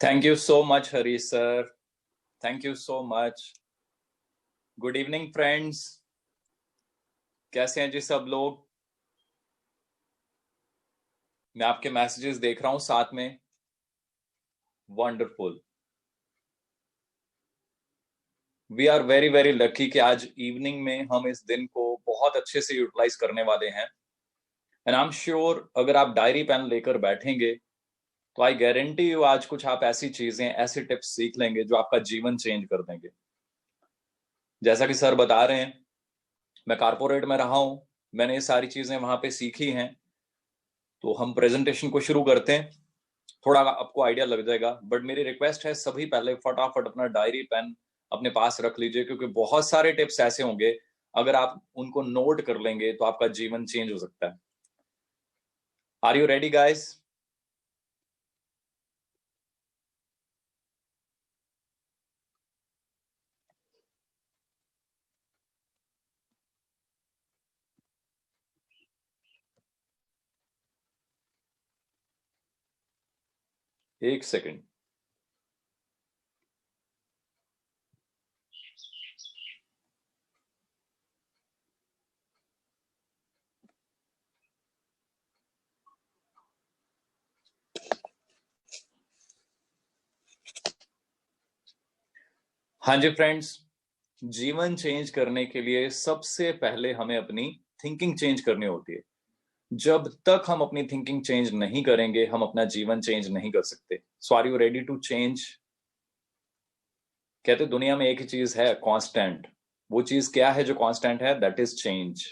Thank you so much Hari sir. Thank you so much. Good evening friends. कैसे हैं जी सब लोग? मैं आपके मैसेजेस देख रहा हूं साथ में। Wonderful. We are very very lucky कि आज इवनिंग में हम इस दिन को बहुत अच्छे से यूटिलाइज करने वाले हैं। एंड आई एम श्योर अगर आप डायरी पेन लेकर बैठेंगे तो आई गारंटी यू आज कुछ आप ऐसी चीजें ऐसे टिप्स सीख लेंगे जो आपका जीवन चेंज कर देंगे। जैसा कि सर बता रहे हैं, मैं कारपोरेट में रहा हूं, मैंने ये सारी चीजें वहां पे सीखी हैं। तो हम प्रेजेंटेशन को शुरू करते हैं। थोड़ा आपको आइडिया लग जाएगा, बट मेरी रिक्वेस्ट है सभी पहले फटाफट अपना डायरी पेन अपने पास रख लीजिए, क्योंकि बहुत सारे टिप्स ऐसे होंगे अगर आप उनको नोट कर लेंगे तो आपका जीवन चेंज हो सकता है। Are you ready guys? एक सेकेंड। हाँ जी फ्रेंड्स, जीवन चेंज करने के लिए सबसे पहले हमें अपनी थिंकिंग चेंज करनी होती है। जब तक हम अपनी थिंकिंग चेंज नहीं करेंगे हम अपना जीवन चेंज नहीं कर सकते। So are you ready to change? कहते दुनिया में एक ही चीज है कांस्टेंट। वो चीज क्या है जो कांस्टेंट है? That is change.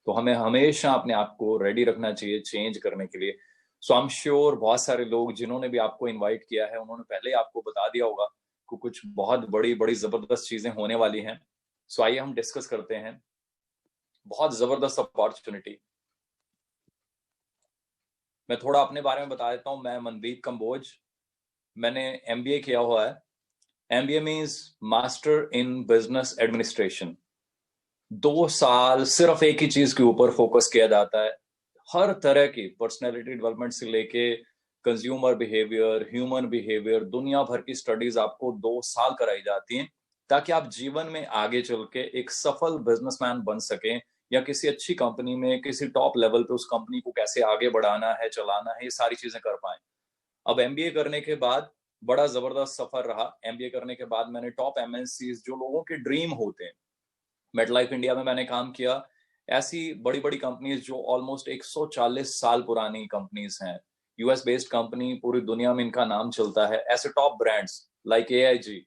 तो हमें हमेशा अपने आप को रेडी रखना चाहिए चेंज करने के लिए। सो आई एम श्योर बहुत सारे लोग जिन्होंने भी आपको इनवाइट किया है उन्होंने पहले ही आपको बता दिया होगा कि कुछ बहुत बड़ी बड़ी जबरदस्त चीजें होने वाली हैं। सो आइए हम डिस्कस करते हैं। बहुत जबरदस्त अपॉर्चुनिटी। मैं थोड़ा अपने बारे में बता देता हूं। मैं मनदीप कंबोज, मैंने एमबीए किया हुआ है। MBA means master in business administration. 2 साल सिर्फ एक ही चीज के ऊपर फोकस किया जाता है। हर तरह की पर्सनैलिटी डेवलपमेंट से लेके कंज्यूमर बिहेवियर, ह्यूमन बिहेवियर, दुनिया भर की स्टडीज आपको 2 साल कराई जाती हैं ताकि आप जीवन में आगे चल के एक सफल बिजनेसमैन बन सकें, या किसी अच्छी कंपनी में किसी टॉप लेवल पे उस कंपनी को कैसे आगे बढ़ाना है, चलाना है, ये सारी चीजें कर पाए। अब एमबीए करने के बाद बड़ा जबरदस्त सफर रहा। एमबीए करने के बाद मैंने टॉप एमएनसी जो लोगों के ड्रीम होते हैं, मेटलाइफ इंडिया में मैंने काम किया। ऐसी बड़ी बड़ी कंपनीज जो ऑलमोस्ट 140 साल पुरानी कंपनीज हैं, यूएस बेस्ड कंपनी, पूरी दुनिया में इनका नाम चलता है। ऐसे top brands like AIG,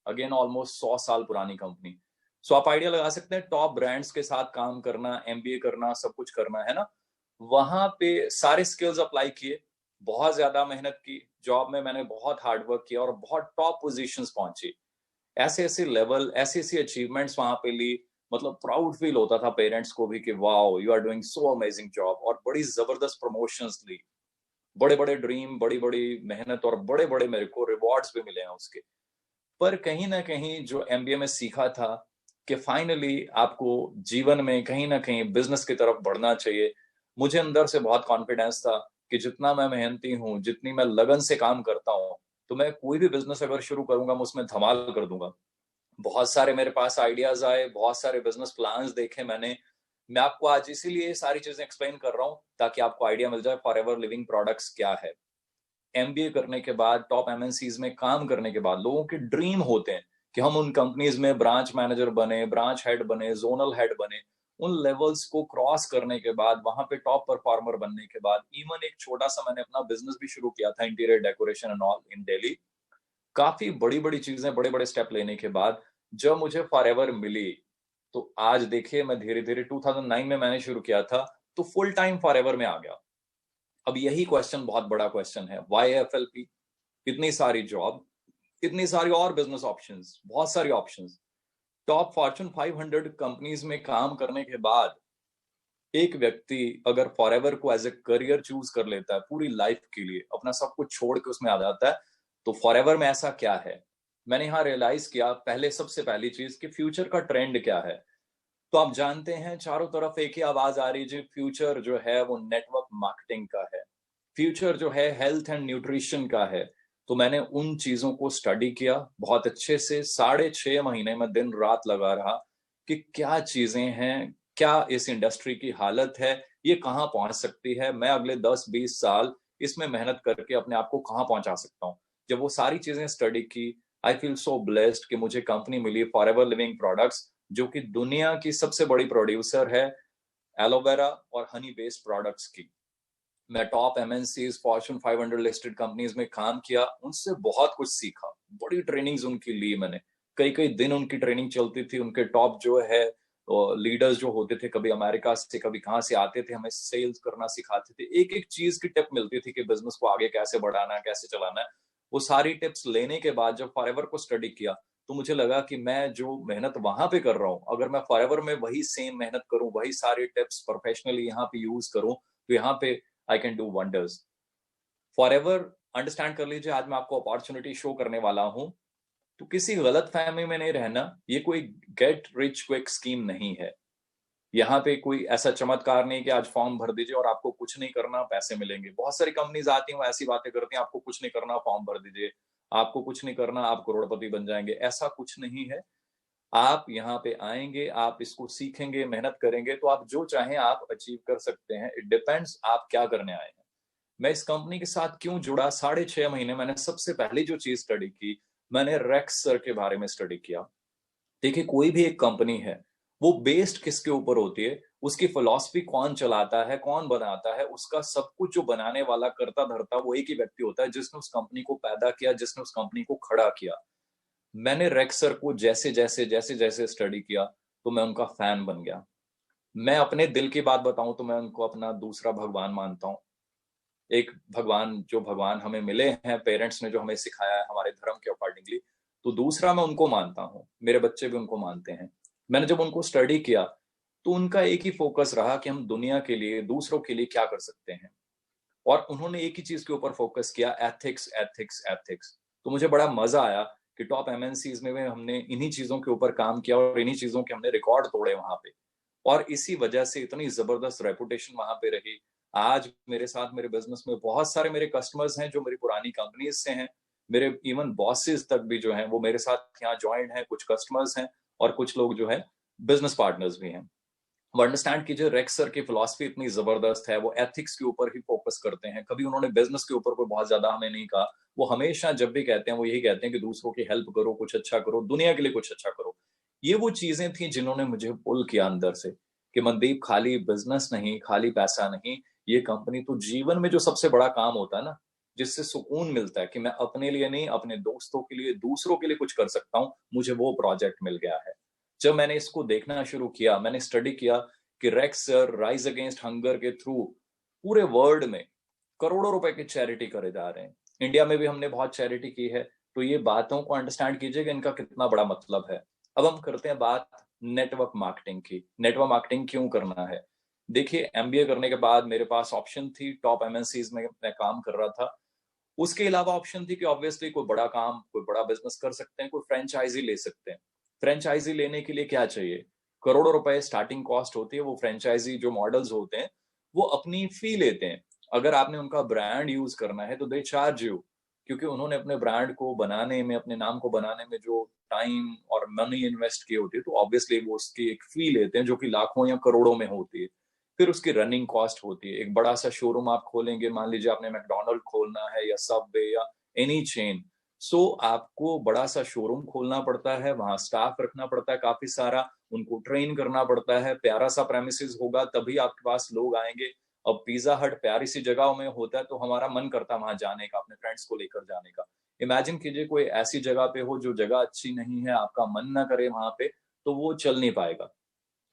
again almost 100 साल पुरानी कंपनी। सो आप आइडिया लगा सकते हैं, टॉप ब्रांड्स के साथ काम करना, एमबीए करना, सब कुछ करना है ना। वहां पे सारे स्किल्स अप्लाई किए, बहुत ज्यादा मेहनत की, जॉब में मैंने बहुत हार्डवर्क किया और बहुत टॉप पोजीशंस पहुंची। ऐसे ऐसे लेवल, ऐसी ऐसी अचीवमेंट्स वहां पे ली। मतलब प्राउड फील होता था पेरेंट्स को भी कि wow you are doing so amazing job, और बड़ी जबरदस्त प्रमोशंस ली। बड़े बड़े ड्रीम, बड़ी बड़ी मेहनत, और बड़े बड़े मेरे को रिवॉर्ड्स भी मिले हैं उसके। पर कहीं ना कहीं जो एमबीए में सीखा था कि फाइनली आपको जीवन में कहीं ना कहीं बिजनेस की तरफ बढ़ना चाहिए। मुझे अंदर से बहुत कॉन्फिडेंस था कि जितना मैं मेहनती हूँ, जितनी मैं लगन से काम करता हूँ, तो मैं कोई भी बिजनेस अगर शुरू करूंगा मैं उसमें धमाल कर दूंगा। बहुत सारे मेरे पास आइडियाज आए, बहुत सारे बिजनेस प्लान्स देखे मैंने। मैं आपको आज इसीलिए ये सारी चीजें एक्सप्लेन कर रहा हूं ताकि आपको आइडिया मिल जाए फॉरएवर लिविंग प्रोडक्ट्स क्या है। एमबीए करने के बाद, टॉप एमएनसीज में काम करने के बाद लोगों के ड्रीम होते हैं कि हम उन कंपनीज में ब्रांच मैनेजर बने, ब्रांच हेड बने, जोनल हेड बने। उन लेवल्स को क्रॉस करने के बाद, वहां पे टॉप परफॉर्मर बनने के बाद, इवन एक छोटा सा मैंने अपना बिजनेस भी शुरू किया था, interior decoration and all in Delhi. काफी बड़ी बड़ी चीजें, बड़े बड़े स्टेप लेने के बाद जब मुझे फॉरएवर मिली, तो आज देखिए मैं धीरे धीरे 2009 में मैंने शुरू किया था, तो फुल टाइम फॉरएवर में आ गया। अब यही क्वेश्चन बहुत बड़ा क्वेश्चन है, वाई एफएलपी? इतनी सारी जॉब, इतनी सारी और बिजनेस ऑप्शंस, बहुत सारी ऑप्शंस। टॉप फॉर्चून 500 कंपनीज में काम करने के बाद एक व्यक्ति अगर फॉरएवर को एज ए करियर चूज कर लेता है, पूरी लाइफ के लिए अपना सब कुछ छोड़ के उसमें आ जाता है, तो फॉरएवर में ऐसा क्या है? मैंने यहां रियलाइज किया, पहले सबसे पहली चीज कि फ्यूचर का ट्रेंड क्या है। तो आप जानते हैं चारों तरफ एक ही आवाज आ रही है, फ्यूचर जो है वो नेटवर्क मार्केटिंग का है। फ्यूचर जो है हेल्थ एंड न्यूट्रिशन का है। तो मैंने उन चीजों को स्टडी किया बहुत अच्छे से। 6.5 महीने में दिन रात लगा रहा कि क्या चीजें हैं, क्या इस इंडस्ट्री की हालत है, ये कहाँ पहुंच सकती है, मैं अगले 10-20 साल इसमें मेहनत करके अपने आप को कहाँ पहुंचा सकता हूँ। जब वो सारी चीजें स्टडी की, आई फील सो ब्लेस्ड कि मुझे कंपनी मिली फॉरएवर लिविंग प्रोडक्ट्स, जो कि दुनिया की सबसे बड़ी प्रोड्यूसर है एलोवेरा और हनी बेस्ड प्रोडक्ट्स की। मैं top MNCs, Fortune 500 listed companies में काम किया, उनसे बहुत कुछ सीखा, बड़ी ट्रेनिंग्स उनकी ली मैंने। कई कई दिन उनकी ट्रेनिंग चलती थी। उनके टॉप जो है लीडर्स जो होते थे, कभी अमेरिका से कभी कहाँ से आते थे, हमें सेल्स करना सिखाते थे। एक एक चीज की टिप मिलती थी कि बिजनेस को आगे कैसे बढ़ाना है, कैसे चलाना है। वो सारी टिप्स लेने के बाद जब फॉरएवर को स्टडी किया, तो मुझे लगा कि मैं जो मेहनत वहां पे कर रहा हूँ, अगर मैं फॉरएवर में वही सेम मेहनत करूं, वही सारी टिप्स प्रोफेशनली यहाँ पे यूज करूं, तो यहाँ पे I can do wonders. Forever, understand कर लीजिए, आज मैं आपको अपॉर्चुनिटी शो करने वाला हूं। तो किसी गलत फहमी में नहीं रहना, ये कोई गेट रिच क्विक स्कीम नहीं है। यहाँ पे कोई ऐसा चमत्कार नहीं कि आज फॉर्म भर दीजिए और आपको कुछ नहीं करना पैसे मिलेंगे। बहुत सारी कंपनीज आती हैं, वो ऐसी बातें करती हैं, आपको कुछ नहीं करना फॉर्म भर दीजिए, आपको कुछ नहीं करना आप करोड़पति बन जाएंगे। ऐसा कुछ नहीं है। आप यहाँ पे आएंगे, आप इसको सीखेंगे, मेहनत करेंगे, तो आप जो चाहें आप अचीव कर सकते हैं। इट डिपेंड्स आप क्या करने आए हैं। मैं इस कंपनी के साथ क्यों जुड़ा? 6.5 महीने मैंने सबसे पहली जो चीज स्टडी की, मैंने रेक्स सर के बारे में स्टडी किया। देखिए, कोई भी एक कंपनी है, वो बेस्ड किसके ऊपर होती है, उसकी फिलॉसफी कौन चलाता है, कौन बनाता है, उसका सब कुछ जो बनाने वाला करता धरता वो एक ही व्यक्ति होता है, जिसने उस कंपनी को पैदा किया, जिसने उस कंपनी को खड़ा किया। मैंने रेक्स सर को जैसे जैसे जैसे जैसे स्टडी किया, तो मैं उनका फैन बन गया। मैं अपने दिल की बात बताऊं तो मैं उनको अपना दूसरा भगवान मानता हूं। एक भगवान, जो भगवान हमें मिले हैं, पेरेंट्स ने जो हमें सिखाया है हमारे धर्म के अकॉर्डिंगली, तो दूसरा मैं उनको मानता हूँ, मेरे बच्चे भी उनको मानते हैं। मैंने जब उनको स्टडी किया, तो उनका एक ही फोकस रहा कि हम दुनिया के लिए, दूसरों के लिए क्या कर सकते हैं। और उन्होंने एक ही चीज के ऊपर फोकस किया, एथिक्स एथिक्स एथिक्स। तो मुझे बड़ा मजा आया कि टॉप एमएनसीज में हमने इन्हीं चीजों के ऊपर काम किया और इन्हीं चीजों के हमने रिकॉर्ड तोड़े वहां पे। और इसी वजह से इतनी जबरदस्त रेपुटेशन वहां पे रही। आज मेरे साथ मेरे बिजनेस में बहुत सारे मेरे कस्टमर्स हैं जो मेरी पुरानी कंपनीज से हैं। मेरे इवन बॉसेस तक भी जो हैं वो मेरे साथ यहाँ ज्वाइंट हैं, कुछ कस्टमर्स हैं और कुछ लोग जो है बिजनेस पार्टनर्स भी हैं। वो अंडरस्टैंड कीजिए, रेक्स सर की फिलॉसफी इतनी जबरदस्त है, वो एथिक्स के ऊपर ही फोकस करते हैं। कभी उन्होंने बिजनेस के ऊपर कोई बहुत ज्यादा हमें नहीं कहा। वो हमेशा जब भी कहते हैं वो यही कहते हैं कि दूसरों की हेल्प करो, कुछ अच्छा करो, दुनिया के लिए कुछ अच्छा करो। ये वो चीजें थी जिन्होंने मुझे पुल किया अंदर से कि मनदीप, खाली बिजनेस नहीं, खाली पैसा नहीं, ये कंपनी तो जीवन में जो सबसे बड़ा काम होता है ना, जिससे सुकून मिलता है कि मैं अपने लिए नहीं, अपने दोस्तों के लिए, दूसरों के लिए कुछ कर सकता हूँ, मुझे वो प्रोजेक्ट मिल गया है। जब मैंने इसको देखना शुरू किया, मैंने स्टडी किया कि racks sir rise against hunger के थ्रू पूरे वर्ल्ड में करोड़ों रुपए की चैरिटी करे जा रहे हैं। इंडिया में भी हमने बहुत चैरिटी की है। तो ये बातों को अंडरस्टैंड कीजिए कि इनका कितना बड़ा मतलब है। अब हम करते हैं बात नेटवर्क मार्केटिंग की। नेटवर्क मार्केटिंग क्यों करना है? देखिए, एमबीए करने के बाद मेरे पास ऑप्शन थी, टॉप एमएनसीज में मैं काम कर रहा था। उसके अलावा ऑप्शन थी कि ऑब्वियसली कोई बड़ा काम, कोई बड़ा बिजनेस कर सकते हैं, कोई फ्रेंचाइजी ले सकते हैं। फ्रेंचाइजी लेने के लिए क्या चाहिए? करोड़ों रुपए स्टार्टिंग कॉस्ट होती है। वो फ्रेंचाइजी जो मॉडल्स होते हैं, वो अपनी फी लेते हैं। अगर आपने उनका ब्रांड यूज करना है तो दे चार्ज यू, क्योंकि उन्होंने अपने ब्रांड को बनाने में, अपने नाम को बनाने में जो टाइम और मनी इन्वेस्ट की होती है, तो ऑब्वियसली वो उसकी एक फी लेते हैं जो कि लाखों या करोड़ों में होती है। फिर उसकी रनिंग कॉस्ट होती है। एक बड़ा सा शोरूम आप खोलेंगे, मान लीजिए आपने मैकडोनल्ड खोलना है या सबवे या एनी चेन, सो आपको बड़ा सा शोरूम खोलना पड़ता है, वहां स्टाफ रखना पड़ता है काफी सारा, उनको ट्रेन करना पड़ता है, प्यारा सा प्रेमिसेस होगा तभी आपके पास लोग आएंगे। अब पिज्जा हट प्यारी सी जगह में होता है तो हमारा मन करता है वहां जाने का, अपने फ्रेंड्स को लेकर जाने का। इमेजिन कीजिए कोई ऐसी जगह पे हो जो जगह अच्छी नहीं है, आपका मन ना करे वहां पे, तो वो चल नहीं पाएगा।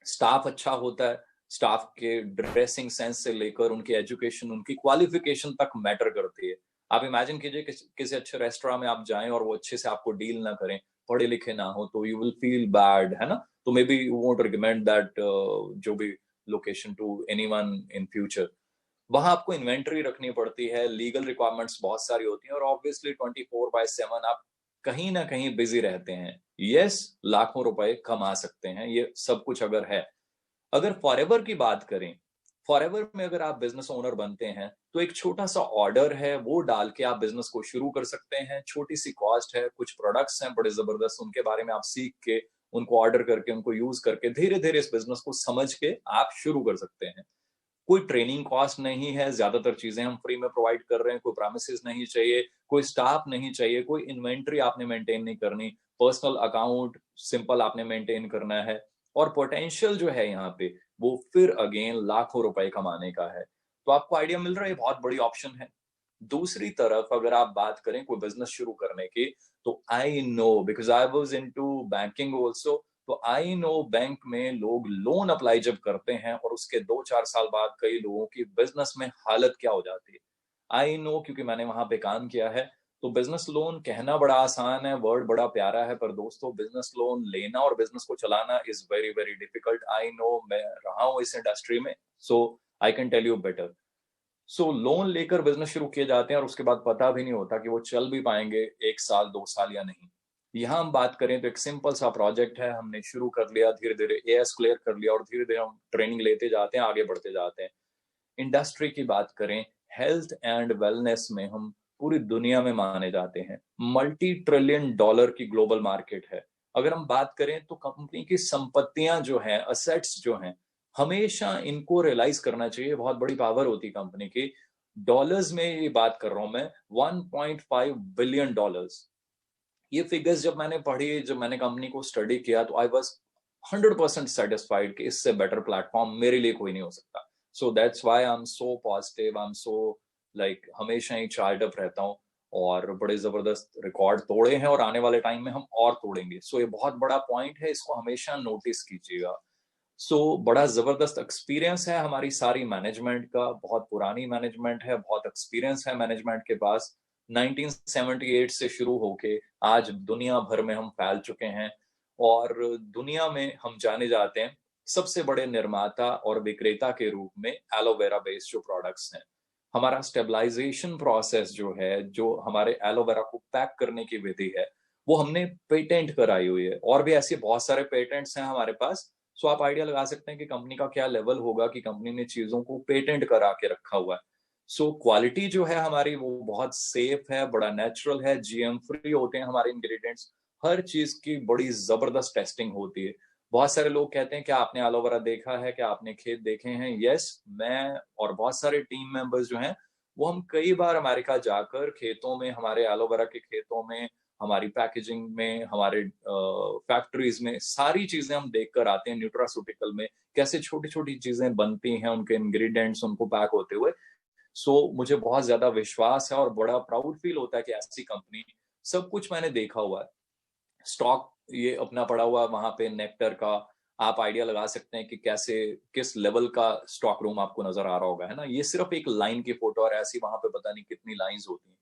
स्टाफ अच्छा होता है, स्टाफ के ड्रेसिंग सेंस से लेकर उनकी एजुकेशन, उनकी क्वालिफिकेशन तक मैटर करती है। आप इमेजिन कीजिए किसी अच्छे रेस्टोरेंट में आप जाएं और वो अच्छे से आपको डील ना करें, पढ़े लिखे ना हो, तो यू विल फील बैड, है ना? तो may be you won't recommend that जो भी location to anyone in future. वहां आपको इन्वेंट्री रखनी पड़ती है, लीगल रिक्वायरमेंट्स बहुत सारी होती हैं और ऑब्वियसली 24/7 आप कहीं ना कहीं बिजी रहते हैं। यस, लाखों रुपए कमा सकते हैं, ये सब कुछ अगर है। अगर फॉरएवर की बात करें, फॉरएवर में अगर आप बिजनेस ओनर बनते हैं तो एक छोटा सा ऑर्डर है वो डाल के आप बिजनेस को शुरू कर सकते हैं। छोटी सी कॉस्ट है, कुछ प्रोडक्ट्स हैं बड़े जबरदस्त, उनके बारे में आप सीख के, उनको ऑर्डर करके, उनको यूज करके धीरे धीरे इस बिजनेस को समझ के आप शुरू कर सकते हैं। कोई ट्रेनिंग कॉस्ट नहीं है, ज्यादातर चीजें हम फ्री में प्रोवाइड कर रहे हैं। कोई प्रोमिसेस नहीं चाहिए, कोई स्टाफ नहीं चाहिए, कोई इन्वेंट्री आपने मेंटेन नहीं करनी, पर्सनल अकाउंट सिंपल आपने मेंटेन करना है। और पोटेंशियल जो है यहाँ पे वो फिर अगेन लाखों रुपए कमाने का है। तो आपको आइडिया मिल रहा है, बहुत बड़ी ऑप्शन है। दूसरी तरफ अगर आप बात करें कोई बिजनेस शुरू करने की, तो I know because I was into banking also, तो आई नो बैंक में लोग लोन अप्लाई जब करते हैं और उसके 2-4 साल बाद कई लोगों की बिजनेस में हालत क्या हो जाती है। आई नो, क्योंकि मैंने वहां पे काम किया है। तो बिजनेस लोन कहना बड़ा आसान है, वर्ड बड़ा प्यारा है, पर दोस्तों बिजनेस लोन लेना और बिजनेस को चलाना is very very difficult. I know, मैं रहा हूं इस इंडस्ट्री में, so I can tell you better. So loan लेकर बिजनेस शुरू किए जाते हैं और उसके बाद पता भी नहीं होता कि वो चल भी पाएंगे 1 साल 2 साल या नहीं। यहाँ हम बात करें तो एक सिंपल सा प्रोजेक्ट है, हमने शुरू कर लिया, धीरे धीरे एएस क्लियर कर लिया और धीरे धीरे हम ट्रेनिंग लेते जाते हैं, आगे बढ़ते जाते हैं। इंडस्ट्री की बात करें, हेल्थ एंड वेलनेस में हम पूरी दुनिया में माने जाते हैं। $multi-trillion की ग्लोबल मार्केट है। अगर हम बात करें तो कंपनी की संपत्तियां जो हैं, असेट्स जो हैं, हमेशा इनको रियलाइज करना चाहिए। बहुत बड़ी पावर होती है कंपनी की। डॉलर्स में ये बात कर रहा हूं मैं, $1.5 बिलियन। ये फिगर्स जब मैंने पढ़ी, जब मैंने कंपनी को स्टडी किया, तो आई वॉज 100% सेटिस्फाइड कि इससे बेटर प्लेटफॉर्म मेरे लिए कोई नहीं हो सकता। So that's why I am so positive, I am so like हमेशा ही चार्ज अप रहता हूँ। और बड़े जबरदस्त रिकॉर्ड तोड़े हैं और आने वाले टाइम में हम और तोड़ेंगे। सो ये बहुत बड़ा पॉइंट है, इसको हमेशा नोटिस कीजिएगा। बड़ा जबरदस्त एक्सपीरियंस है हमारी सारी मैनेजमेंट का, बहुत पुरानी मैनेजमेंट है, बहुत एक्सपीरियंस है मैनेजमेंट के पास। 1978 से शुरू होके आज दुनिया भर में हम फैल चुके हैं और दुनिया में हम जाने जाते हैं सबसे बड़े निर्माता और विक्रेता के रूप में एलोवेरा बेस्ड जो प्रोडक्ट्स हैं। हमारा स्टेबलाइजेशन प्रोसेस जो है, जो हमारे एलोवेरा को पैक करने की विधि है, वो हमने पेटेंट कराई हुई है। और भी ऐसे बहुत सारे पेटेंट्स हैं हमारे पास। आप आइडिया लगा सकते हैं कि कंपनी का क्या लेवल होगा कि कंपनी ने चीजों को पेटेंट करा के रखा हुआ है। क्वालिटी जो है हमारी वो बहुत सेफ है, बड़ा नेचुरल है, जीएम फ्री होते हैं हमारे इंग्रेडिएंट्स। हर चीज की बड़ी जबरदस्त टेस्टिंग होती है। बहुत सारे लोग कहते हैं क्या आपने एलोवेरा देखा है, क्या आपने खेत देखे हैं? यस, मैं और बहुत सारे टीम मेंबर्स जो हैं वो हम कई बार अमेरिका जाकर खेतों में, हमारे एलोवेरा के खेतों में, हमारी पैकेजिंग में, हमारे फैक्ट्रीज में सारी चीजें हम देख कर आते हैं। न्यूट्रास्यूटिकल में कैसे छोटी छोटी चीजें बनती हैं, उनके इंग्रेडिएंट्स उनको पैक होते हुए। मुझे बहुत ज्यादा विश्वास है और बड़ा प्राउड फील होता है कि ऐसी कंपनी, सब कुछ मैंने देखा हुआ है। स्टॉक ये अपना पड़ा हुआ वहां पे नेक्टर का, आप आइडिया लगा सकते हैं कि कैसे, किस लेवल का स्टॉक रूम आपको नजर आ रहा होगा, है ना? ये सिर्फ एक लाइन की फोटो और ऐसी वहां पे पता नहीं कितनी लाइंस होती हैं।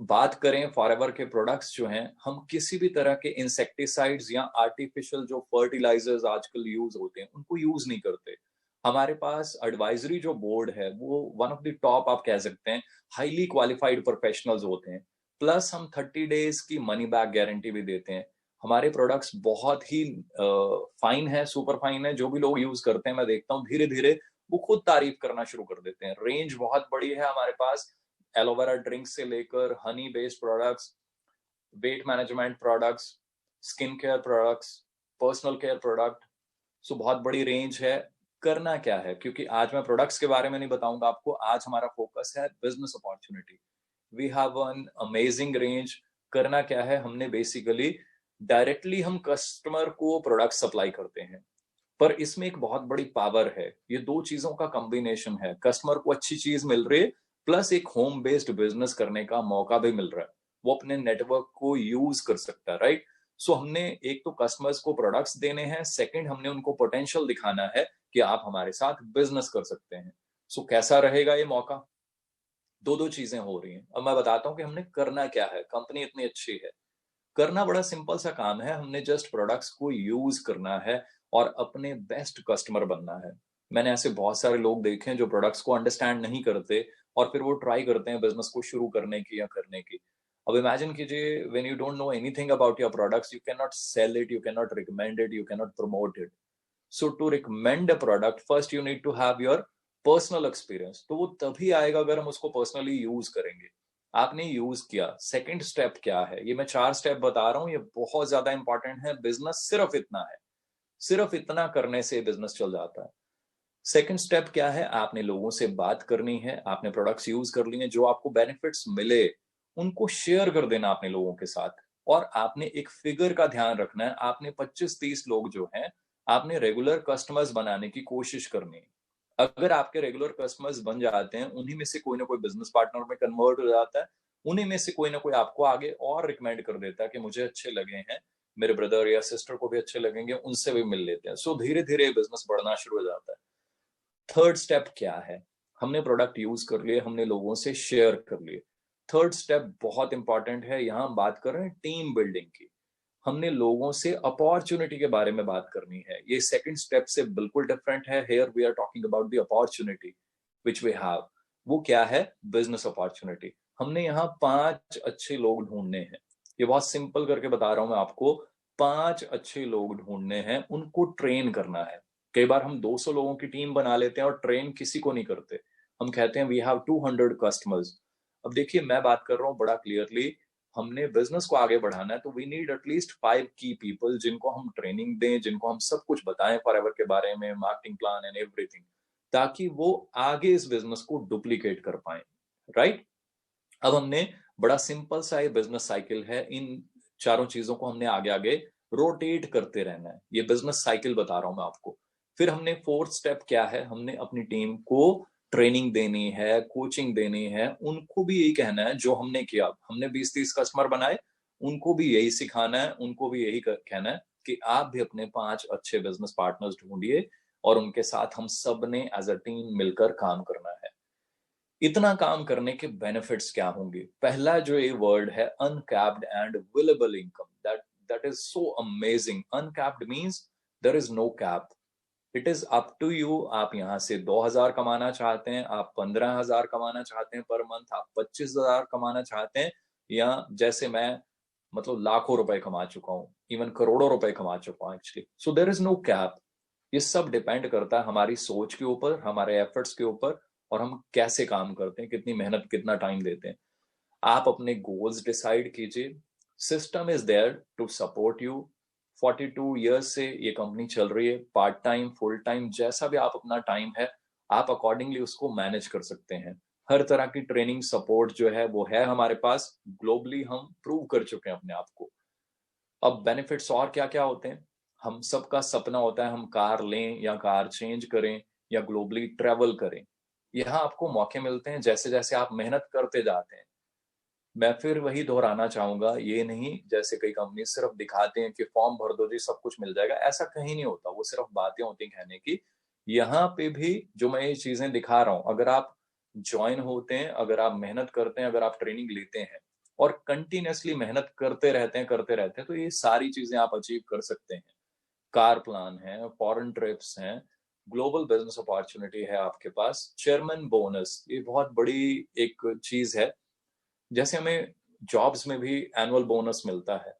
बात करें फॉरएवर के प्रोडक्ट्स जो हैं, हम किसी भी तरह के इंसेक्टिसाइड्स या आर्टिफिशियल जो फर्टिलाइजर्स आजकल यूज होते हैं उनको यूज नहीं करते। हमारे पास एडवाइजरी जो बोर्ड है वो वन ऑफ द टॉप आप कह सकते हैं, हाईली क्वालिफाइड प्रोफेशनल्स होते हैं। प्लस हम 30 डेज की मनी बैक गारंटी भी देते हैं। हमारे प्रोडक्ट्स बहुत ही फाइन है, सुपर फाइन है। जो भी लोग यूज करते हैं मैं देखता हूँ धीरे धीरे वो खुद तारीफ करना शुरू कर देते हैं। रेंज बहुत बड़ी है हमारे पास, एलोवेरा ड्रिंक से लेकर Honey based products, weight management products, skin care products, personal care product. बहुत बड़ी रेंज है। करना क्या है, क्योंकि आज मैं प्रोडक्ट्स के बारे में नहीं बताऊंगा आपको, आज हमारा फोकस है business opportunity. We have an amazing range. करना क्या है, हमने बेसिकली डायरेक्टली हम कस्टमर को प्रोडक्ट सप्लाई करते हैं, पर इसमें एक बहुत बड़ी पावर है। ये दो चीजों का कॉम्बिनेशन है, कस्टमर को अच्छी चीज मिल रही है, प्लस एक होम बेस्ड बिजनेस करने का मौका भी मिल रहा है। वो अपने नेटवर्क को यूज कर सकता है, राइट? हमने एक तो कस्टमर्स को प्रोडक्ट्स देने हैं, सेकंड हमने उनको पोटेंशियल दिखाना है कि आप हमारे साथ बिजनेस कर सकते हैं। कैसा रहेगा ये मौका? दो दो चीजें हो रही हैं। अब मैं बताता हूं कि हमने करना क्या है। कंपनी इतनी अच्छी है, करना बड़ा सिंपल सा काम है। हमने जस्ट प्रोडक्ट्स को यूज करना है और अपने बेस्ट कस्टमर बनना है। मैंने ऐसे बहुत सारे लोग देखे हैं जो प्रोडक्ट्स को अंडरस्टैंड नहीं करते और फिर वो ट्राई करते हैं बिजनेस को शुरू करने की या करने की। अब इमेजिन कीजिए, when you don't know anything about your products, you can not sell it, you can not recommend it, you can not promote it. So to recommend a product first you need to have your personal experience, तो वो तभी आएगा अगर हम उसको personally use करेंगे। आपने use किया, सेकंड स्टेप क्या है, ये मैं 4 स्टेप बता रहा हूं, ये बहुत ज्यादा इंपॉर्टेंट है। बिजनेस सिर्फ इतना है, सिर्फ इतना करने से बिजनेस चल जाता है। सेकंड स्टेप क्या है, आपने लोगों से बात करनी है, आपने प्रोडक्ट्स यूज कर लिए, जो आपको बेनिफिट्स मिले उनको शेयर कर देना अपने लोगों के साथ। और आपने एक फिगर का ध्यान रखना है, आपने 25-30 लोग जो हैं आपने रेगुलर कस्टमर्स बनाने की कोशिश करनी है। अगर आपके रेगुलर कस्टमर्स बन जाते हैं, उन्हीं में से कोई ना कोई बिजनेस पार्टनर में कन्वर्ट हो जाता है, उन्हीं में से कोई ना कोई आपको आगे और रिकमेंड कर देता है कि मुझे अच्छे लगे हैं, मेरे ब्रदर या सिस्टर को भी अच्छे लगेंगे, उनसे भी मिल लेते हैं। सो धीरे धीरे बिजनेस बढ़ना शुरू हो जाता है। थर्ड स्टेप क्या है, हमने प्रोडक्ट यूज कर लिए, हमने लोगों से शेयर कर लिए। थर्ड स्टेप बहुत इंपॉर्टेंट है, यहां हम बात कर रहे हैं टीम बिल्डिंग की। हमने लोगों से अपॉर्चुनिटी के बारे में बात करनी है। ये सेकंड स्टेप से बिल्कुल डिफरेंट है। Here we are talking about the opportunity which we have. वो क्या है, बिजनेस अपॉर्चुनिटी। हमने यहाँ 5 अच्छे लोग ढूंढने हैं। ये बहुत सिंपल करके बता रहा हूं मैं आपको। 5 अच्छे लोग ढूंढने हैं, उनको ट्रेन करना है। कई बार हम 200 लोगों की टीम बना लेते हैं और ट्रेन किसी को नहीं करते। हम कहते हैं वी हैव 200 कस्टमर्स। अब देखिए, मैं बात कर रहा हूं बड़ा क्लियरली, हमने बिजनेस को आगे बढ़ाना है तो वी नीड एटलीस्ट 5 की पीपल, जिनको हम ट्रेनिंग दें, जिनको हम सब कुछ बताएं फॉरएवर के बारे में, मार्केटिंग प्लान एंड एवरीथिंग, ताकि वो आगे इस बिजनेस को डुप्लीकेट कर पाए। राइट? अब हमने बड़ा सिंपल सा ये बिजनेस साइकिल है, इन चारों चीजों को हमने आगे आगे रोटेट करते रहना है। ये बिजनेस साइकिल बता रहा हूं मैं आपको। फिर हमने फोर्थ स्टेप क्या है, हमने अपनी टीम को ट्रेनिंग देनी है, कोचिंग देनी है। उनको भी यही कहना है जो हमने किया। हमने 20-30 कस्टमर बनाए, उनको भी यही सिखाना है, उनको भी यही कहना है कि आप भी अपने 5 अच्छे बिजनेस पार्टनर्स ढूंढिए और उनके साथ हम सब ने एज अ टीम मिलकर काम करना है। इतना काम करने के बेनिफिट्स क्या होंगे? पहला जो ये वर्ड है, uncapped and variable income, that is so amazing. Uncapped means there is no cap. It is up to you. आप यहां से 2,000 कमाना चाहते हैं, आप 15,000 कमाना चाहते हैं पर मंथ, आप 25,000 कमाना चाहते हैं, या जैसे मैं मतलब लाखों रुपए कमा चुका हूं, इवन करोड़ों रुपए कमा चुका हूं actually. So there is no cap. ये सब डिपेंड करता है हमारी सोच के ऊपर, हमारे एफर्ट्स के ऊपर, और हम कैसे काम करते हैं, कितनी मेहनत, कितना टाइम देते हैं। आप अपने गोल्स डिसाइड कीजिए। System is there to support you. 42 years से ये कंपनी चल रही है। पार्ट टाइम, फुल टाइम, जैसा भी आप अपना टाइम है, आप अकॉर्डिंगली उसको मैनेज कर सकते हैं। हर तरह की ट्रेनिंग सपोर्ट जो है वो है हमारे पास। ग्लोबली हम प्रूव कर चुके हैं अपने आप को। अब बेनिफिट्स और क्या क्या होते हैं? हम सबका सपना होता है हम कार लें या कार चेंज करें या ग्लोबली ट्रेवल करें। यहाँ आपको मौके मिलते हैं जैसे जैसे आप मेहनत करते जाते हैं। मैं फिर वही दोहराना चाहूंगा, ये नहीं जैसे कई कंपनी सिर्फ दिखाते हैं कि फॉर्म भर दो जी सब कुछ मिल जाएगा, ऐसा कहीं नहीं होता। वो सिर्फ बातें होती हैं कहने की। यहाँ पे भी जो मैं ये चीजें दिखा रहा हूं, अगर आप ज्वाइन होते हैं, अगर आप मेहनत करते हैं, अगर आप ट्रेनिंग लेते हैं और कंटिन्यूअसली मेहनत करते रहते हैं तो ये सारी चीजें आप अचीव कर सकते हैं। कार प्लान है, फॉरेन ट्रिप्स हैं, ग्लोबल बिजनेस अपॉर्चुनिटी है आपके पास, चेयरमैन बोनस, ये बहुत बड़ी एक चीज है। जैसे हमें जॉब्स में भी एनुअल बोनस मिलता है,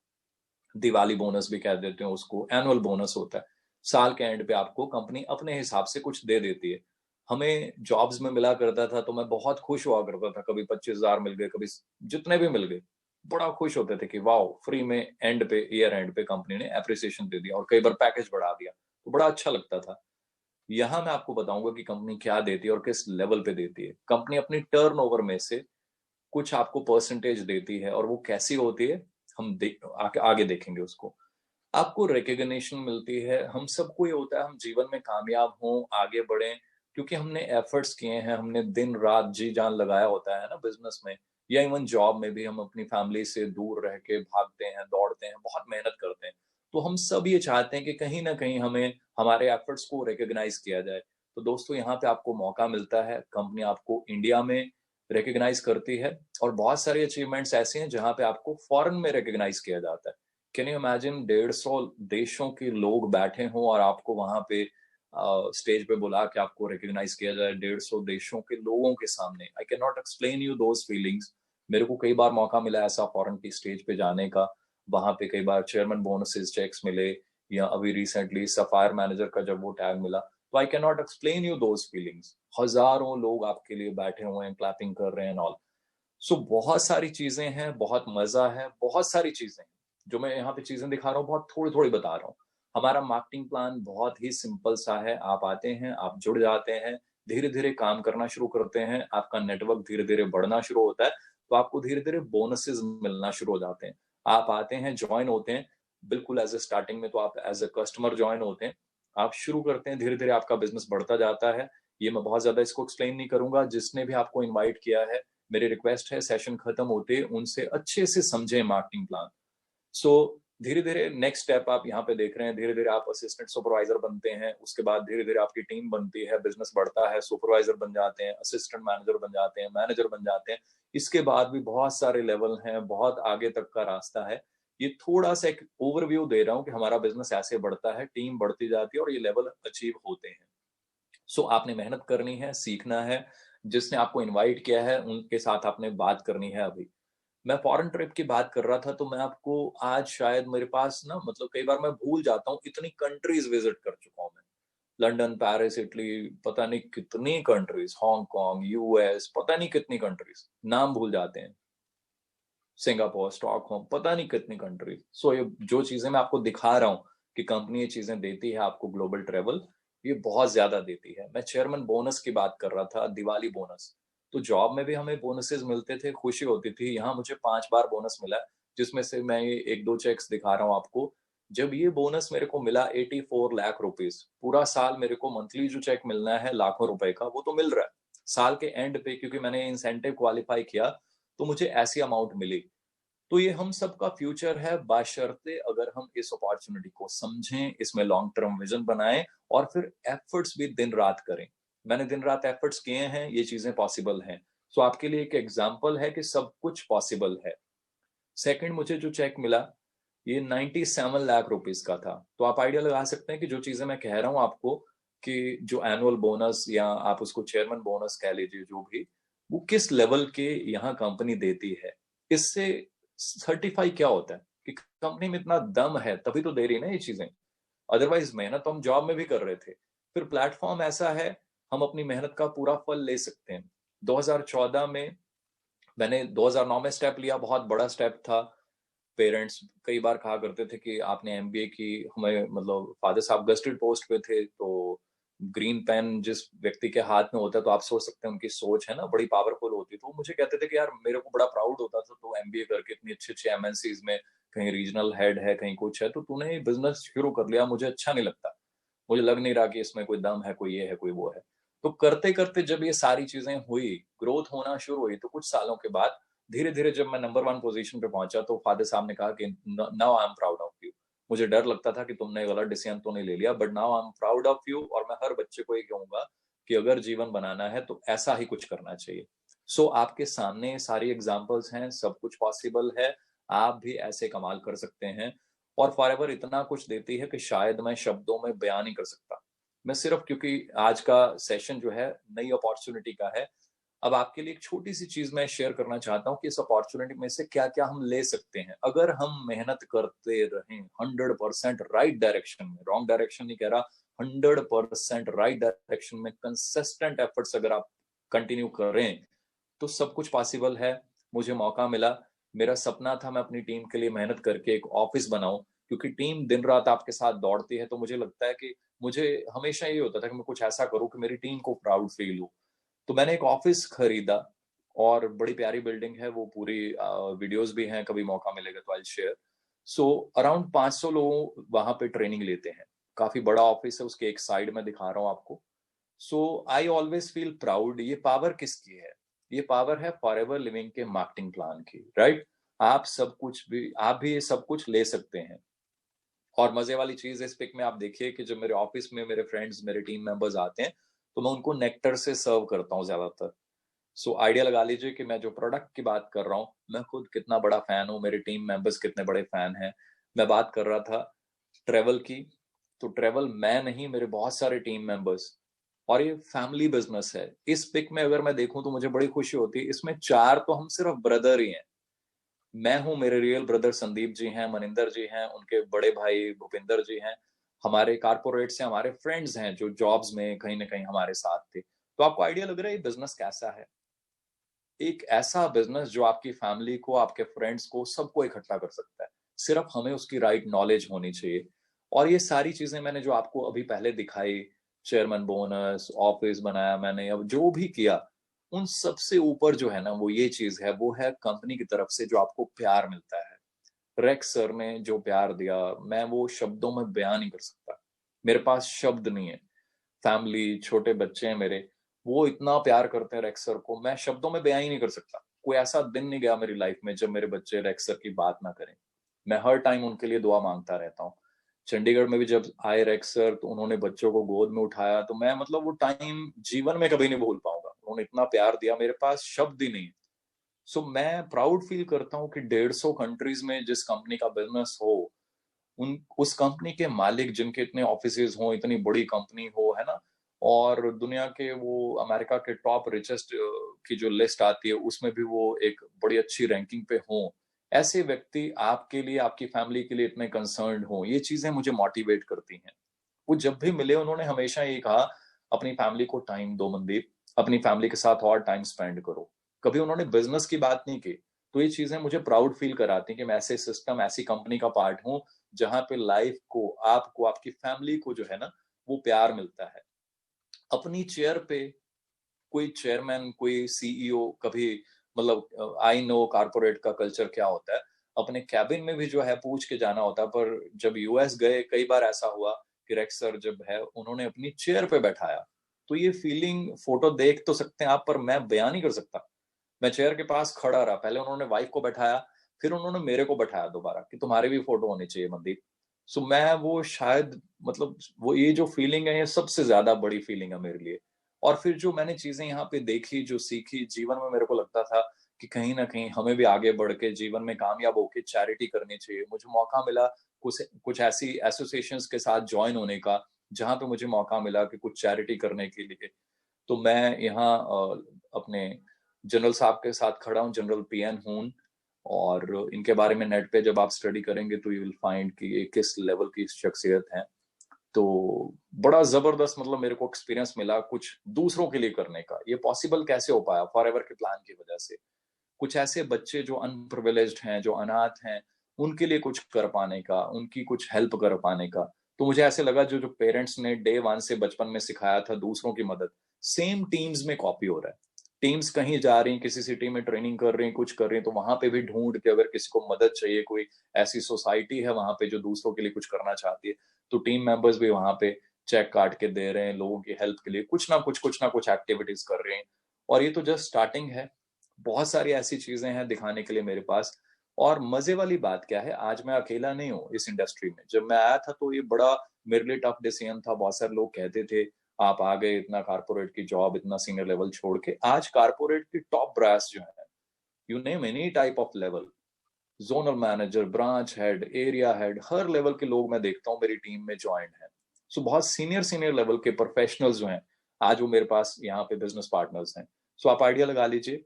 दिवाली बोनस भी कह देते हैं उसको, एनुअल बोनस होता है। साल के एंड पे आपको कंपनी अपने हिसाब से कुछ दे देती है। हमें जॉब्स में मिला करता था तो मैं बहुत खुश हुआ करता था। कभी 25,000 मिल गए, कभी जितने भी मिल गए, बड़ा खुश होते थे कि वाओ, फ्री में एंड पे, ईयर एंड पे कंपनी ने एप्रिसिएशन दे दिया और कई बार पैकेज बढ़ा दिया, तो बड़ा अच्छा लगता था। यहाँ मैं आपको बताऊंगा कि कंपनी क्या देती है और किस लेवल पे देती है। कंपनी अपनी टर्नओवर में से कुछ आपको परसेंटेज देती है, और वो कैसी होती है हम आगे देखेंगे उसको। आपको रिकग्निशन मिलती है। हम सबको ये होता है हम जीवन में कामयाब हों, आगे बढ़ें, क्योंकि हमने एफर्ट्स किए हैं, हमने दिन रात जी जान लगाया होता है ना बिजनेस में, या इवन जॉब में भी हम अपनी फैमिली से दूर रह के भागते हैं, दौड़ते हैं, बहुत मेहनत करते हैं। तो हम सब ये चाहते हैं कि कहीं ना कहीं हमें हमारे एफर्ट्स को रिकग्नाइज किया जाए। तो दोस्तों, यहाँ पे आपको मौका मिलता है, कंपनी आपको इंडिया में रिकग्नाइज करती है, और बहुत सारी अचीवमेंट्स ऐसी हैं जहां पे आपको फॉरेन में रिकग्नाइज किया जाता है। कैन यू इमेजिन, 150 देशों के लोग बैठे हों और आपको वहां पे स्टेज पे बुला के आपको रिकग्नाइज किया जाए 150 देशों के लोगों के सामने। I can not explain you those feelings. मेरे को कई बार मौका मिला ऐसा फॉरेन की स्टेज पे जाने का। वहां पे कई बार चेयरमैन बोनसेस चेक्स मिले, या अभी रिसेंटली सफायर मैनेजर का जब वो टैग मिला, तो I can not explain you those feelings. हजारों लोग आपके लिए बैठे हुए हैं, क्लैपिंग कर रहे हैं ऑल। सो बहुत सारी चीजें हैं, बहुत मजा है, बहुत सारी चीजें हैं जो मैं यहाँ पे चीजें दिखा रहा हूँ, बहुत थोड़ी थोड़ी बता रहा हूँ। हमारा मार्केटिंग प्लान बहुत ही सिंपल सा है। आप आते हैं, आप जुड़ जाते हैं, धीरे धीरे काम करना शुरू करते हैं, आपका नेटवर्क धीरे धीरे बढ़ना शुरू होता है, तो आपको धीरे धीरे बोनसेस मिलना शुरू हो जाते हैं। आप आते हैं, ज्वाइन होते हैं, बिल्कुल एज ए स्टार्टिंग में तो आप एज ए कस्टमर ज्वाइन होते हैं, आप शुरू करते हैं, धीरे धीरे आपका बिजनेस बढ़ता जाता है। ये मैं बहुत ज्यादा इसको एक्सप्लेन नहीं करूंगा। जिसने भी आपको इन्वाइट किया है, मेरी रिक्वेस्ट है सेशन खत्म होते उनसे अच्छे से समझे मार्केटिंग प्लान। सो धीरे धीरे नेक्स्ट स्टेप आप यहाँ पे देख रहे हैं, धीरे धीरे आप असिस्टेंट सुपरवाइजर बनते हैं, उसके बाद धीरे धीरे आपकी टीम बनती है, बिजनेस बढ़ता है, सुपरवाइजर बन जाते हैं, असिस्टेंट मैनेजर बन जाते हैं, मैनेजर बन जाते हैं। इसके बाद भी बहुत सारे लेवल हैं, बहुत आगे तक का रास्ता है। ये थोड़ा सा एक ओवरव्यू दे रहा हूँ कि हमारा बिजनेस ऐसे बढ़ता है, टीम बढ़ती जाती है और ये लेवल अचीव होते हैं। सो आपने मेहनत करनी है, सीखना है। जिसने आपको इनवाइट किया है उनके साथ आपने बात करनी है। अभी मैं फॉरेन ट्रिप की बात कर रहा था, तो मैं आपको आज शायद मेरे पास ना, मतलब कई बार मैं भूल जाता हूँ, इतनी कंट्रीज विजिट कर चुका हूँ मैं। लंदन, पेरिस, इटली, पता नहीं कितनी कंट्रीज, हांगकांग, यूएस, पता नहीं कितनी कंट्रीज, नाम भूल जाते हैं। सिंगापुर, स्टॉकहोम, पता नहीं कितनी कंट्रीज। सो ये जो चीजें मैं आपको दिखा रहा हूँ कि कंपनी ये चीजें देती है आपको, ग्लोबल ट्रेवल, ये बहुत ज्यादा देती है। मैं चेयरमैन बोनस की बात कर रहा था, दिवाली बोनस। तो जॉब में भी हमें बोनसेस मिलते थे, खुशी होती थी। यहाँ मुझे 5 बार बोनस मिला है, जिसमें से मैं ये 1-2 चेक्स दिखा रहा हूँ आपको। जब ये बोनस मेरे को मिला 84 लाख रुपीज, पूरा साल मेरे को मंथली जो चेक मिलना है लाखों रुपए का, वो तो मिल रहा है। साल के एंड पे, क्योंकि मैंने इंसेंटिव क्वालिफाई किया, तो मुझे ऐसी अमाउंट मिली। तो ये हम सबका फ्यूचर है, बशर्ते अगर हम इस अपॉर्चुनिटी को समझें, इसमें लॉन्ग टर्म विजन बनाएं और फिर एफर्ट्स भी दिन रात करें। मैंने दिन रात एफर्ट्स किए हैं, ये चीजें पॉसिबल हैं। सो आपके लिए एक एग्जांपल है कि सब कुछ पॉसिबल है। सेकंड, मुझे जो चेक मिला ये 97 लाख रुपीज का था। तो आप आइडिया लगा सकते हैं कि जो चीजें मैं कह रहा हूं आपको, कि जो एनुअल बोनस या आप उसको चेयरमैन बोनस कह लीजिए, जो भी, वो किस लेवल के यहाँ कंपनी देती है। इससे सर्टिफाई क्या होता है कि कंपनी में इतना दम है, तभी तो दे रही है ना ये चीजें। अदरवाइज मेहनत तो हम जॉब में भी कर रहे थे। फिर प्लेटफॉर्म ऐसा है, हम अपनी मेहनत का पूरा फल ले सकते हैं। 2014 में मैंने 2009 में स्टेप लिया, बहुत बड़ा स्टेप था। पेरेंट्स कई बार कहा करते थे कि आपने एमबीए की, हमें मतलब फादर साहब गस्टेड पोस्ट पे थे, तो ग्रीन पेन जिस व्यक्ति के हाथ में होता है, तो आप सोच सकते हैं उनकी सोच है ना, बड़ी पावरफुल होती है। तो वो मुझे कहते थे कि यार मेरे को बड़ा प्राउड होता था, तो एमबीए करके इतनी अच्छी अच्छी एमएनसीज में, कहीं रीजनल हेड है, कहीं कुछ है, तो तूने बिजनेस शुरू कर लिया, मुझे अच्छा नहीं लगता, मुझे लग नहीं रहा कि इसमें कोई दम है, कोई ये है, कोई वो है। तो करते करते जब ये सारी चीजें हुई, ग्रोथ होना शुरू हुई, तो कुछ सालों के बाद धीरे धीरे जब मैं नंबर 1 पोजीशन पे पहुंचा, तो फादर साहब ने कहा कि now I am proud of you. मुझे डर लगता था कि तुमने गलत डिसीजन तो नहीं ले लिया, but now I am proud of you. और मैं हर बच्चे को ये कहूंगा कि अगर जीवन बनाना है तो ऐसा ही कुछ करना चाहिए। सो आपके सामने सारी एग्जाम्पल्स हैं, सब कुछ पॉसिबल है। आप भी ऐसे कमाल कर सकते हैं। और फॉरएवर इतना कुछ देती है कि शायद मैं शब्दों में बयान नहीं कर सकता। मैं सिर्फ, क्योंकि आज का सेशन जो है नई अपॉर्चुनिटी का है, अब आपके लिए एक छोटी सी चीज मैं शेयर करना चाहता हूँ कि इस अपॉर्चुनिटी में से क्या क्या हम ले सकते हैं अगर हम मेहनत करते रहें 100% राइट डायरेक्शन में। रॉन्ग डायरेक्शन नहीं कह रहा, 100% राइट डायरेक्शन में कंसिस्टेंट एफर्ट्स अगर आप कंटिन्यू करें, तो सब कुछ पॉसिबल है। मुझे मौका मिला, मेरा सपना था मैं अपनी टीम के लिए मेहनत करके एक ऑफिस बनाऊं, क्योंकि टीम दिन रात आपके साथ दौड़ती है। तो मुझे लगता है कि मुझे हमेशा ये होता था कि मैं कुछ ऐसा करूं कि मेरी टीम को प्राउड फील हो। तो मैंने एक ऑफिस खरीदा, और बड़ी प्यारी बिल्डिंग है वो पूरी। वीडियोस भी हैं, कभी मौका मिलेगा तो आई शेयर। सो अराउंड 500 लोग वहां पे ट्रेनिंग लेते हैं। काफी बड़ा ऑफिस है, उसके एक साइड में दिखा रहा हूँ आपको। सो आई ऑलवेज फील प्राउड। ये पावर किसकी है? ये पावर है फॉरएवर लिविंग के मार्केटिंग प्लान की, राइट? आप भी ये सब कुछ ले सकते हैं। और मजे वाली चीज इस पिक में आप देखिए कि जब मेरे ऑफिस में मेरे फ्रेंड्स, मेरे टीम मेंबर्स आते हैं, तो मैं उनको नेक्टर से सर्व करता हूँ ज्यादातर। सो आइडिया लगा लीजिए कि मैं जो प्रोडक्ट की बात कर रहा हूँ, मैं खुद कितना बड़ा फैन हूँ, मेरे टीम मेंबर्स कितने बड़े फैन हैं। मैं बात कर रहा था ट्रेवल की, तो ट्रेवल मैं नहीं, मेरे बहुत सारे टीम मेंबर्स। और ये फैमिली बिजनेस है। इस पिक में अगर मैं देखूं तो मुझे बड़ी खुशी होती है, इसमें 4 तो हम सिर्फ ब्रदर ही हैं। मैं हूं, मेरे रियल ब्रदर संदीप जी हैं, मनिंदर जी हैं, उनके बड़े भाई भूपिंदर जी हैं, हमारे कारपोरेट से हमारे फ्रेंड्स हैं जो जॉब्स में कहीं ना कहीं हमारे साथ थे। तो आपको आइडिया लग रहा है ये बिजनेस कैसा है? एक ऐसा बिजनेस जो आपकी फैमिली को, आपके फ्रेंड्स को, सबको इकट्ठा कर सकता है। सिर्फ हमें उसकी राइट नॉलेज होनी चाहिए। और ये सारी चीजें मैंने जो आपको अभी पहले दिखाई, चेयरमैन बोनस, ऑफिस बनाया मैंने, अब जो भी किया, उन सबसे ऊपर जो है ना वो ये चीज है, वो है कंपनी की तरफ से जो आपको प्यार मिलता है। रेक्स सर ने जो प्यार दिया, मैं वो शब्दों में बयान नहीं कर सकता। मेरे पास शब्द नहीं है। फैमिली, छोटे बच्चे हैं मेरे, वो इतना प्यार करते हैं रेक्स सर को, मैं शब्दों में बयां ही नहीं कर सकता। कोई ऐसा दिन नहीं गया मेरी लाइफ में जब मेरे बच्चे रेक्स सर की बात ना करें। मैं हर टाइम उनके लिए दुआ मांगता रहता हूँ। चंडीगढ़ में भी जब आए रेक्स सर तो उन्होंने बच्चों को गोद में उठाया, तो मैं मतलब वो टाइम जीवन में कभी नहीं भूल पाऊंगा। उन्होंने इतना प्यार दिया, मेरे पास शब्द ही नहीं है। सो मैं प्राउड फील करता हूँ कि 150 कंट्रीज में जिस कंपनी का बिजनेस हो, उन उस कंपनी के मालिक जिनके इतने ऑफिसेज हो, इतनी बड़ी कंपनी हो, है ना, और दुनिया के वो अमेरिका के टॉप रिचेस्ट की जो लिस्ट आती है उसमें भी वो एक बड़ी अच्छी रैंकिंग पे हो, ऐसे व्यक्ति आपके लिए, आपकी फैमिली के लिए इतने कंसर्न्ड हो, ये चीजें मुझे मोटिवेट करती हैं। वो जब भी मिले उन्होंने हमेशा ये कहा, अपनी फैमिली को टाइम दो मनदीप, अपनी फैमिली के साथ और टाइम स्पेंड करो। कभी उन्होंने बिजनेस की बात नहीं की। तो ये चीजें मुझे प्राउड फील कराती हैं कि मैं ऐसे सिस्टम, ऐसी कंपनी का पार्ट हूं जहां पे लाइफ को, आपको, आपकी फैमिली को जो है ना वो प्यार मिलता है। अपनी चेयर पे कोई चेयरमैन, कोई सीईओ कभी, मतलब आई नो कारपोरेट का कल्चर क्या होता है, अपने कैबिन में भी जो है पूछ के जाना होता है। पर जब यूएस गए कई बार ऐसा हुआ कि रेक्स सर जब है उन्होंने अपनी चेयर पे बैठाया, तो ये फीलिंग फोटो देख तो सकते हैं आप, पर मैं बयान नहीं कर सकता। मैं चेयर के पास खड़ा रहा, पहले उन्होंने वाइफ को बैठाया, फिर उन्होंने मेरे को बैठाया दोबारा कि तुम्हारे भी फोटो होने चाहिए मनदीप। सो मैं वो शायद, मतलब वो ये जो फीलिंग है ये सबसे ज्यादा बड़ी फीलिंग है मेरे लिए। और फिर जो मैंने चीजें यहाँ पे देखी, जो सीखी जीवन में, मेरे को लगता था कि कहीं ना कहीं हमें भी आगे बढ़ के जीवन में कामयाब होके चैरिटी करनी चाहिए। मुझे मौका मिला कुछ कुछ ऐसी एसोसिएशंस के साथ ज्वाइन होने का, जहां पे मुझे मौका मिला कि कुछ चैरिटी करने के लिए। तो मैं यहाँ अपने जनरल साहब के साथ खड़ा हूँ, जनरल पीएन हून। और इनके बारे में नेट पे जब आप स्टडी करेंगे तो यू विल फाइंड कि ये किस लेवल की शख्सियत है। तो बड़ा जबरदस्त, मतलब मेरे को एक्सपीरियंस मिला कुछ दूसरों के लिए करने का। ये पॉसिबल कैसे हो पाया? फॉर एवर के प्लान की वजह से। कुछ ऐसे बच्चे जो अनप्रिविलेज्ड हैं, जो अनाथ हैं, उनके लिए कुछ कर पाने का, उनकी कुछ हेल्प कर पाने का। तो मुझे ऐसे लगा जो जो पेरेंट्स ने डे वन से बचपन में सिखाया था दूसरों की मदद, सेम टीम्स में कॉपी हो रहा है। टीम्स कहीं जा रही, किसी सिटी में ट्रेनिंग कर रही, कुछ कर रही, तो वहां पे भी ढूंढ के अगर किसी को मदद चाहिए, कोई ऐसी सोसाइटी है वहां पे जो दूसरों के लिए कुछ करना चाहती है, तो टीम मेंबर्स भी वहां पे चेक काट के दे रहे हैं लोगों की हेल्प के लिए, कुछ ना कुछ एक्टिविटीज कर रहे हैं। और ये तो जस्ट स्टार्टिंग है, बहुत सारी ऐसी चीजें हैं दिखाने के लिए मेरे पास। और मजे वाली बात क्या है, आज मैं अकेला नहीं हूँ इस इंडस्ट्री में। जब मैं आया था तो ये बड़ा मेरे लिए टफ डिसीजन था। बहुत सारे लोग कहते थे आप आ गए इतना कारपोरेट की जॉब, इतना सीनियर लेवल छोड़ के। आज कारपोरेट की टॉप ब्रास जो है, you name any type of level, zonal manager, branch head, area head, her level के लोग मैं देखता हूँ मेरी टीम में ज्वाइन है। सो बहुत सीनियर सीनियर लेवल के प्रोफेशनल्स जो हैं आज वो मेरे पास यहाँ पे बिजनेस पार्टनर्स हैं। सो आप आइडिया लगा लीजिए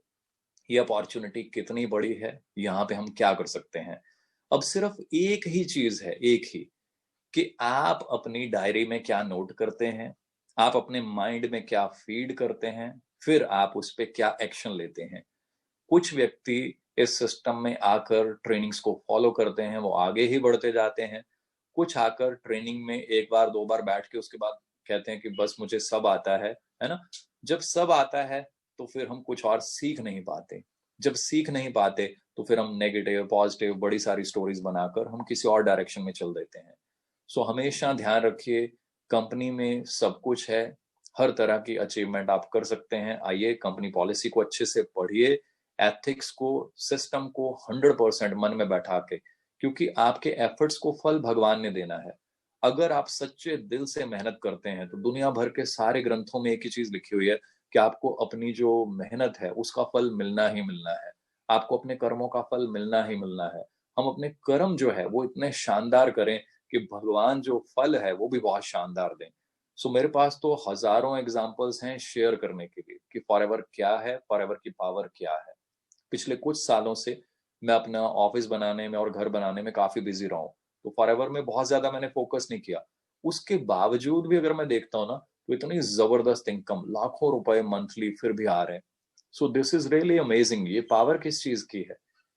ये अपॉर्चुनिटी कितनी बड़ी है, यहाँ पे हम क्या कर सकते हैं। अब सिर्फ एक ही चीज है, एक ही, कि आप अपनी डायरी में क्या नोट करते हैं, आप अपने माइंड में क्या फीड करते हैं, फिर आप उस पर क्या एक्शन लेते हैं। कुछ व्यक्ति इस सिस्टम में आकर ट्रेनिंग्स को फॉलो करते हैं, वो आगे ही बढ़ते जाते हैं। कुछ आकर ट्रेनिंग में एक बार दो बार बैठ के उसके बाद कहते हैं कि बस मुझे सब आता है ना। जब सब आता है तो फिर हम कुछ और सीख नहीं पाते। जब सीख नहीं पाते तो फिर हम नेगेटिव पॉजिटिव बड़ी सारी स्टोरीज बनाकर हम किसी और डायरेक्शन में चल देते हैं। सो हमेशा ध्यान रखिए, कंपनी में सब कुछ है, हर तरह की अचीवमेंट आप कर सकते हैं। आइए कंपनी पॉलिसी को अच्छे से पढ़िए, एथिक्स को, सिस्टम को 100% मन में बैठा के, क्योंकि आपके एफर्ट्स को फल भगवान ने देना है। अगर आप सच्चे दिल से मेहनत करते हैं तो दुनिया भर के सारे ग्रंथों में एक ही चीज लिखी हुई है कि आपको अपनी जो मेहनत है उसका फल मिलना ही मिलना है। आपको अपने कर्मों का फल मिलना ही मिलना है। हम अपने कर्म जो है वो इतने शानदार करें कि भगवान जो फल है वो भी बहुत शानदार दें। सो मेरे पास तो हजारों एग्जाम्पल्स हैं शेयर करने के लिए कि फॉरएवर क्या है, फॉरएवर की पावर क्या है। पिछले कुछ सालों से मैं अपना ऑफिस बनाने में और घर बनाने में काफी बिजी रहा हूँ, तो फॉरएवर में बहुत ज्यादा मैंने फोकस नहीं किया। उसके बावजूद भी अगर मैं देखता हूँ ना, तो इतनी जबरदस्त इनकम, लाखों रुपए मंथली फिर भी आ रहे हैं। So this is really amazing. ये पावर किस चीज की है?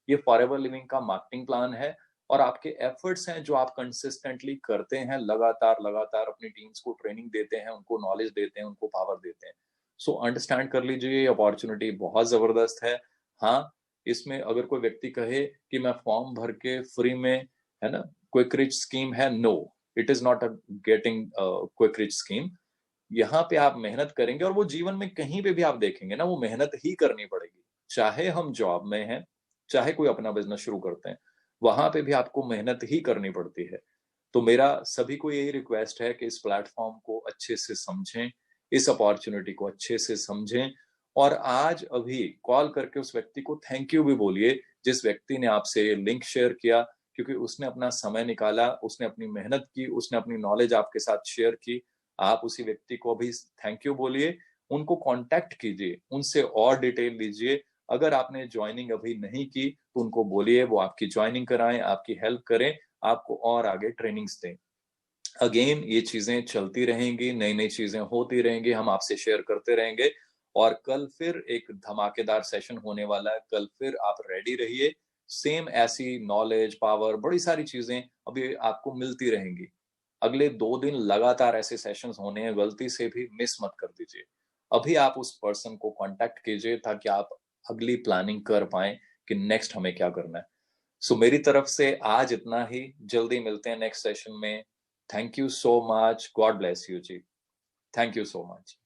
ये फॉरएवर लिविंग का मार्केटिंग प्लान है, और आपके एफर्ट्स हैं जो आप कंसिस्टेंटली करते हैं, लगातार लगातार अपनी टीम्स को ट्रेनिंग देते हैं, उनको नॉलेज देते हैं, उनको पावर देते हैं। सो अंडरस्टैंड कर लीजिए, ये अपॉर्चुनिटी बहुत जबरदस्त है। हाँ, इसमें अगर कोई व्यक्ति कहे कि मैं फॉर्म भर के फ्री में, है ना, क्विक रिच स्कीम है, no, it is not a getting quick rich scheme. यहाँ पे आप मेहनत करेंगे, और वो जीवन में कहीं पे भी आप देखेंगे ना, वो मेहनत ही करनी पड़ेगी। चाहे हम जॉब में हैं, चाहे कोई अपना बिजनेस शुरू करते हैं, वहां पे भी आपको मेहनत ही करनी पड़ती है। तो मेरा सभी को यही रिक्वेस्ट है कि इस प्लेटफॉर्म को अच्छे से समझें, इस अपॉर्चुनिटी को अच्छे से समझें, और आज अभी कॉल करके उस व्यक्ति को थैंक यू भी बोलिए, जिस व्यक्ति ने आपसे लिंक शेयर किया, क्योंकि उसने अपना समय निकाला, उसने अपनी मेहनत की, उसने अपनी नॉलेज आपके साथ शेयर की। आप उसी व्यक्ति को अभी थैंक यू बोलिए, उनको कांटेक्ट कीजिए, उनसे और डिटेल लीजिए। अगर आपने ज्वाइनिंग अभी नहीं की, तो उनको बोलिए वो आपकी ज्वाइनिंग कराएं, आपकी हेल्प करें, आपको और आगे ट्रेनिंग्स दें। अगेन, ये चीजें चलती रहेंगी, नई नई चीजें होती रहेंगी, हम आपसे शेयर करते रहेंगे। और कल फिर एक धमाकेदार सेशन होने वाला है, कल फिर आप रेडी रहिए। सेम ऐसी नॉलेज, पावर, बड़ी सारी चीजें अभी आपको मिलती रहेंगी। अगले 2 दिन लगातार ऐसे सेशंस होने हैं, गलती से भी मिस मत कर दीजिए। अभी आप उस पर्सन को कांटेक्ट कीजिए, ताकि आप अगली प्लानिंग कर पाए कि नेक्स्ट हमें क्या करना है। सो मेरी तरफ से आज इतना ही, जल्दी मिलते हैं नेक्स्ट सेशन में। Thank you so much, god bless you ji, thank you so much.